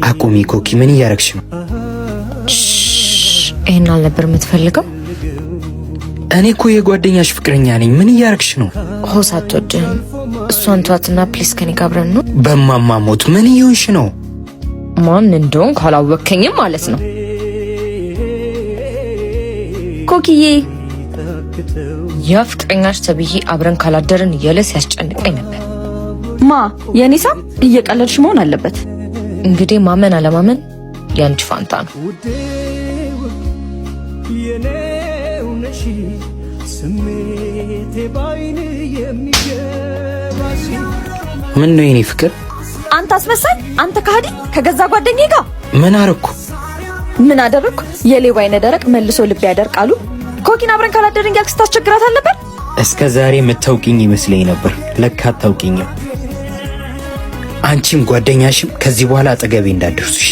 አቁሚ ኮኪ፣ ምን እያረግሽ ነው? ይሄን አልነበር የምትፈልገው? እኔ እኮ የጓደኛሽ ፍቅረኛ ነኝ። ምን እያረግሽ ነው? ሆስ አትወድህም? እሷን ተዋትና ፕሊስ ከኔ ጋር አብረን ነው። በማማሞት ምን እየሆንሽ ነው? ማን እንደሆን ካላወከኝም ማለት ነው። ኮኪዬ ያ ፍቅረኛሽ ተብዬ አብረን ካላደርን እያለ ሲያስጨንቀኝ ነበር። የኔሳ እየቀለድሽ መሆን አለበት። እንግዲህ ማመን አለማመን ያንቺ ፋንታ ነው። ምን ነው የኔ ፍቅር? አንተ አስመሳይ፣ አንተ ከሃዲ፣ ከገዛ ጓደኛዬ ጋር ምን አረኩ? ምን አደረኩ? የሌባ አይነ ደረቅ መልሶ ልብ ያደርቃሉ። ኮኪን አብረን ካላደርን ያልክ ስታስቸግራት አልነበር? እስከ ዛሬ የምታውቂኝ ይመስለኝ ነበር። ለካ አታውቂኝም። አንቺም ጓደኛሽም ከዚህ በኋላ አጠገቤ እንዳትደርሱ እሺ?